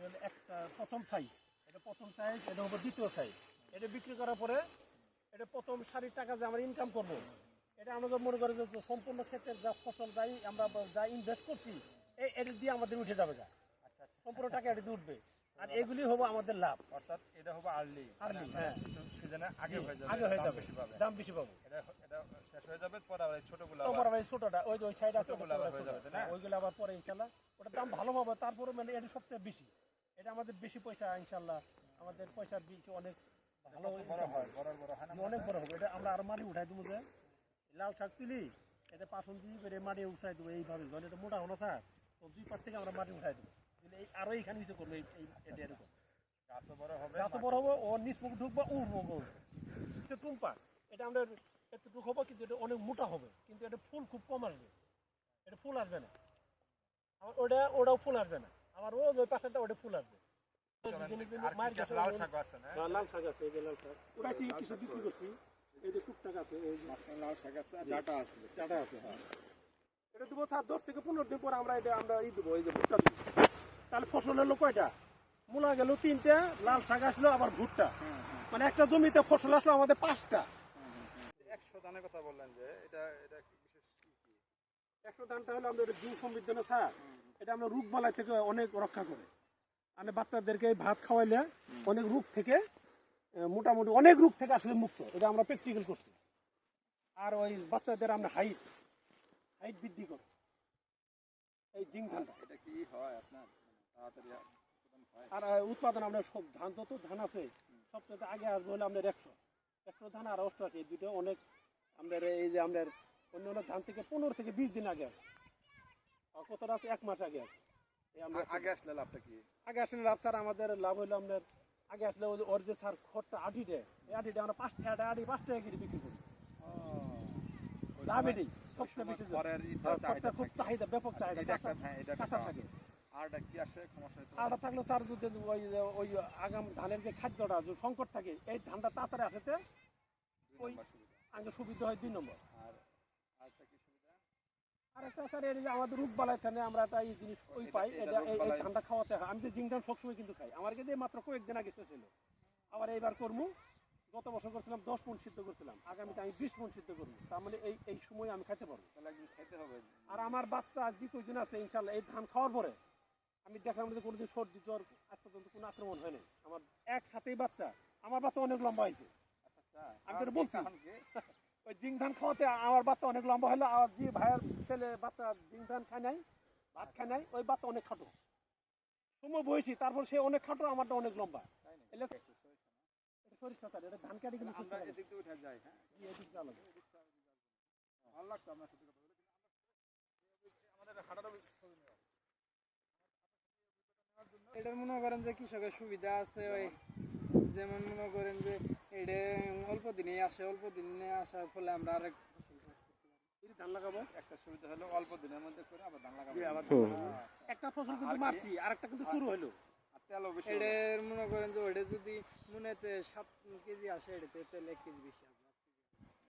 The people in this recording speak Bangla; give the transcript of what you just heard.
এটা হলো একটা প্রথম সাইজ, এটা প্রথম সাইজ, এটা হবে দ্বিতীয় সাইজ। এটা বিক্রি করার পরে এটা প্রথম সারির টাকা যে আমরা ইনকাম করবো, এটা আমরা মনে করি যে সম্পূর্ণ ক্ষেত্রে যা ফসল যাই আমরা যা ইনভেস্ট করছি এটা দিয়ে আমাদের উঠে যাবে, যা সম্পূর্ণ টাকা এটা দিয়ে উঠবে। আর এগুলি হবো আমাদের লাভ, অর্থাৎ এটা হবে আর্লি, হ্যাঁ সিজনে আগে হয়ে যাবে, আগে হয়ে যাবে, বেশি পাবে, দাম বেশি পাবো। এটা শেষ হয়ে যাবে, পরে আবার ছোটগুলো ছোটটা ওই সাইড আছে ছোটগুলো আবার হয়ে যাবে, তাই না? ওইগুলো আবার পরে ইনশাল্লাহ ওটার দাম ভালো পাবো। তারপরে মানে এটা সবচেয়ে বেশি, এটা আমাদের বেশি পয়সা ইনশাল্লাহ, আমাদের পয়সার বীজ অনেক ভালো বড় হয়, বড় হয় না, অনেক বড় হবে। এটা আমরা আরো মাটি উঠাই দেবো, যে লাল শাক তুলি এটা পাশন দিয়ে করে মাটি উঠাই দেবো এইভাবে, ধরেন এটা মোটা হলো স্যার, তো দুই পাশ থেকে আমরা মাটি উঠাই দেবো, এই আরো এইখানে কিছু করবো, এটা এরকম গাছও বড় হবে, ও নিচ মুখ ঢুকবো, উঠবো টুম্পা। এটা আমরা এতটুকু হবো, কিন্তু এটা অনেক মোটা হবে, কিন্তু এটা ফুল খুব কম আসবে, এটা ফুল আসবে না। আমার ওটাও ফুল আসবে না, আমার ওই পাশেটা ওটা ফুল আসবে। লাল শাক আছে না? লাল শাক আছে, এই যে লাল শাক ওটাই কিছু বিক্রি করছি, এই যে টুকটাক আছে, এই যে লাল শাক আছে, ডাটা আছে, হ্যাঁ। এটা দেবো স্যার 10 থেকে 15 দিন পর আমরা এটা দেবো, এই যে ভুট্টা দেবো। তাহলে ফসল হলো কয়টা, মূলা গেল 3টা, লাল শাক আসলো, আবার ভুট্টা, মানে একটা জমিতে ফসল আসলো আমাদের 5টা। 100 ধানের কথা বললেন যে এটা বিশেষ কি 100 ধানটা হলো আমাদের জিন সমৃদ্ধ না স্যার, এটা আমরা রোগ বালাই থেকে অনেক রক্ষা করে। মানে বাচ্চাদেরকে ভাত খাওয়াইলে অনেক রোগ থেকে, মোটামুটি অনেক রোগ থেকে আসলে মুক্ত, এটা আমরা প্র্যাকটিক্যাল করছি। আর ওই বাচ্চাদের আমরা হাইট বৃদ্ধি করে এই জিঙ্ক ধানটা, এটা কি হয় আপনার তাড়াতাড়ি উৎপাদন হয়? আর উৎপাদন আমরা সব ধান, যত ধান আছে সবচেয়ে আগে আসবে হলে আমাদের 100 ধান আর 88, এই দুটো অনেক আমাদের, এই যে আমাদের অন্য অন্য ধান থেকে 15 থেকে 20 দিন আগে আসে, আর কতটা আছে 1 মাস আগে আসে। আগে আসলে লাভটা কি? আগে আসলে লাভ স্যার, আমাদের লাভ হইলো আপনার আগে আসলে ওর যে স্যার খড়টা আটিটা, এই আটিটা আমরা 5 টাকা কেজি বিক্রি করি। লাভ এটাই সবচেয়ে বেশি, খড়টা খুব চাহিদা, ব্যাপক চাহিদা, কাঁচা থাকে। আরটা কি আসে সমস্যা? আরটা থাকলে স্যার যদি ওই আগাম ধানের যে খাদ্যটা যদি সংকট থাকে, এই ধানটা তাড়াতাড়ি আসতে ওই আগে সুবিধা হয় 2 নম্বর। আর আরেকটা কি সুবিধা? আরেকটা স্যার এই যে আমাদের রোগ বালাই থাকে, আমরা একটা এই জিনিস ওই পাই, এটা এই ধানটা খাওয়াতে হয়। আমি যে জিঙ্ক ধান সবসময় কিন্তু খাই, আমার কাছে মাত্র কয়েকদিন আগে শেষ হলো, আবার এইবার করবো। গত বছর করছিলাম 10 মণ সিদ্ধ করছিলাম, আগামীতে আমি 20 মণ সিদ্ধ করবো, তার মানে এই সময় আমি খাইতে পারবো। তাহলে একদিন খেতে হবে। আর আমার বাচ্চা যে কয়জন আছে ইনশাল্লাহ এই ধান খাওয়ার পরে আমি দেখলাম যে কোনোদিন সর্দি জ্বর আজ পর্যন্ত কোনো আক্রমণ হয়নি আমার একসাথেই। আমার বাচ্চা অনেক লম্বা হয়েছে, আমি তো বলছি ওই জিঙ্ক ধান খাওয়াতে আমার বাচ্চা অনেক লম্বা হলো। আর যে ভাইয়ের ছেলে বাচ্চা জিঙ্ক ধান খায় নাই, ভাত খায় নাই, ওই বাচ্চা অনেক খাটো, সময় বয়সী, তারপর সে অনেক খাটো, আমারটা অনেক লম্বা। সরিষা স্যার, এটা ধান কাটি কিন্তু আমরা এদিক দিয়ে উঠে যাই। হ্যাঁ, এদিক আলাদা ভালো লাগতো আপনার সাথে কথা বলে, কিন্তু আমাদের হাঁটাটা এটার মনে করেন যে কৃষকের সুবিধা আছে, ওই যেমন মনে করেন যে এটা অল্প দিনে আসার ফলে আমরা আরেক ধান লাগাবো। একটা সুবিধা হলো অল্প দিনের মধ্যে করে আবার ধান লাগাবো। একটা ফসল কিন্তু মারছি, আর একটা কিন্তু শুরু হলো। এটার মনে করেন যে ওটা যদি মনেতে 7 কেজি আসে, এটাতে তেল 1 কেজি বেশি আসবে।